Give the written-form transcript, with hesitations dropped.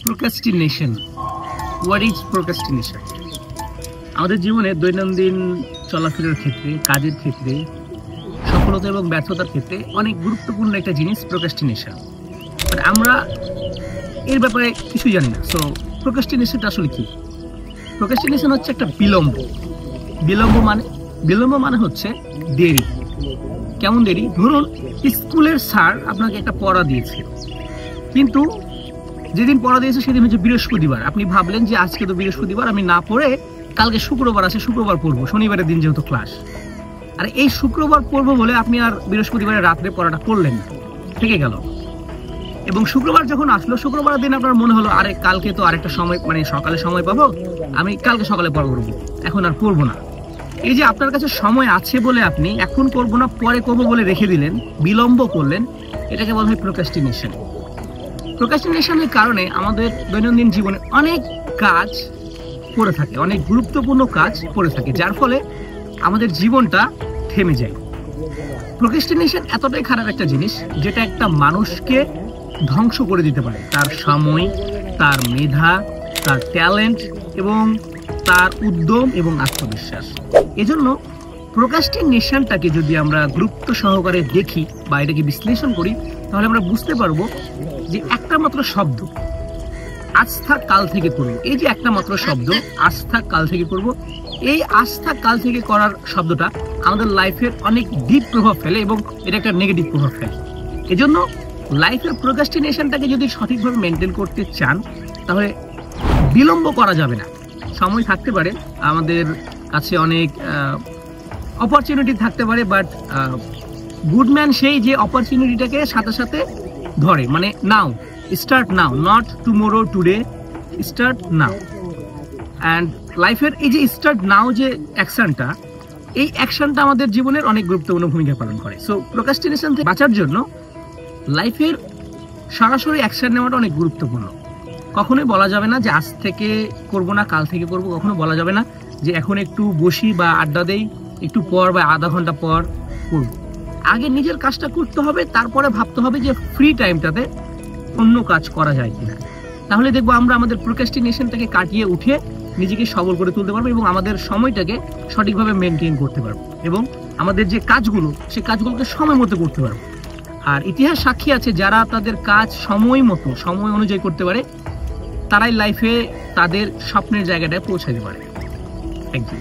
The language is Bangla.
প্রোক্রাস্টিনেশন। What is procrastination? আমাদের জীবনে দৈনন্দিন চলাফেরার ক্ষেত্রে, কাজের ক্ষেত্রে, সফলতা এবং ব্যর্থতার ক্ষেত্রে অনেক গুরুত্বপূর্ণ একটা জিনিস প্রোক্রাস্টিনেশন। বাট আমরা এর ব্যাপারে কিছুই জানি না। সো প্রোক্রাস্টিনেশনটা আসলে কি? প্রোক্রাস্টিনেশন হচ্ছে একটা বিলম্ব মানে হচ্ছে দেরি। কেমন দেরি? ধরুন স্কুলের স্যার আপনাকে একটা পড়া দিয়েছে, কিন্তু যেদিন পড়া দিয়েছে সেদিন হচ্ছে বৃহস্পতিবার। আপনি ভাবলেন যে আজকে তো বৃহস্পতিবার, আমি না পড়ে কালকে শুক্রবার আছে, শুক্রবার পড়বো, শনিবারের দিন যেহেতু ক্লাস। আর এই শুক্রবার পড়বো বলে আপনি আর বৃহস্পতিবারের রাত্রে পড়াটা করলেন না, থেকে গেল। এবং শুক্রবার যখন আসলো, শুক্রবারের দিন আপনার মনে হলো আরে কালকে তো আরেকটা সময়, মানে সকালে সময় পাবো, আমি কালকে সকালে পড়া করবো, এখন আর পড়বো না। এই যে আপনার কাছে সময় আছে বলে আপনি এখন করবো না, পরে করবো বলে রেখে দিলেন, বিলম্ব করলেন, এটাকে বলা হয় প্রোক্রাস্টিনেশন। প্রোক্রাস্টিনেশনের কারণে আমাদের দৈনন্দিন জীবনে অনেক কাজ পড়ে থাকে, অনেক গুরুত্বপূর্ণ কাজ পড়ে থাকে, যার ফলে আমাদের জীবনটা থেমে যায়। প্রোক্রাস্টিনেশন এতটাই খারাপ একটা জিনিস যেটা একটা মানুষকে ধ্বংস করে দিতে পারে, তার সময়, তার মেধা, তার ট্যালেন্ট এবং তার উদ্যম এবং আত্মবিশ্বাস। এজন্য প্রোক্রাস্টিনেশনটাকে যদি আমরা গুরুত্ব সহকারে দেখি বা এটাকে বিশ্লেষণ করি, তাহলে আমরা বুঝতে পারবো যে একটা মাত্র শব্দ, আস্থা কাল থেকে করব। এই যে একটা মাত্র শব্দ, আস্থা কাল থেকে করব, এই আস্থা কাল থেকে করার শব্দটা আমাদের লাইফের অনেক ডিপ প্রভাব ফেলে এবং এটা একটা নেগেটিভ প্রভাব ফেলে। এজন্য লাইফের প্রোক্রাস্টিনেশনটাকে যদি সঠিকভাবে মেনটেন করতে চান, তাহলে বিলম্ব করা যাবে না। সময় থাকতে পারে, আমাদের কাছে অনেক অপরচুনিটি থাকতে পারে, বাট গুডম্যান সেই যে অপরচুনিটিটাকে সাথে সাথে ধরে, মানে now, start now, not tomorrow, today, start now. And লাইফের এই যে স্টার্ট নাও যে অ্যাকশনটা, এই অ্যাকশনটা আমাদের জীবনের অনেক গুরুত্বপূর্ণ ভূমিকা পালন করে। সো প্রোক্রাস্টিনেশন থেকে বাঁচার জন্য লাইফের সরাসরি অ্যাকশন নেওয়াটা অনেক গুরুত্বপূর্ণ। কখনোই বলা যাবে না যে আজ থেকে করবো না, কাল থেকে করবো। কখনো বলা যাবে না যে এখন একটু বসি বা আড্ডা দেই, একটু পর বা আধা ঘন্টা পর করবো। আগে নিজের কাজটা করতে হবে, তারপরে ভাবতে হবে যে ফ্রি টাইমটাতে অন্য কাজ করা যায় কিনা। তাহলে দেখবো আমরা আমাদের প্রোক্রাস্টিনেশনটাকে কাটিয়ে উঠে নিজেকে সবল করে তুলতে পারবো এবং আমাদের সময়টাকে সঠিকভাবে মেনটেন করতে পারবো এবং আমাদের যে কাজগুলো, সেই কাজগুলোকে সময় মতো করতে পারবো। আর ইতিহাস সাক্ষী আছে, যারা তাদের কাজ সময় মতো, সময় অনুযায়ী করতে পারে, তারাই লাইফে তাদের স্বপ্নের জায়গাটায় পৌঁছাতে পারে। Thank you.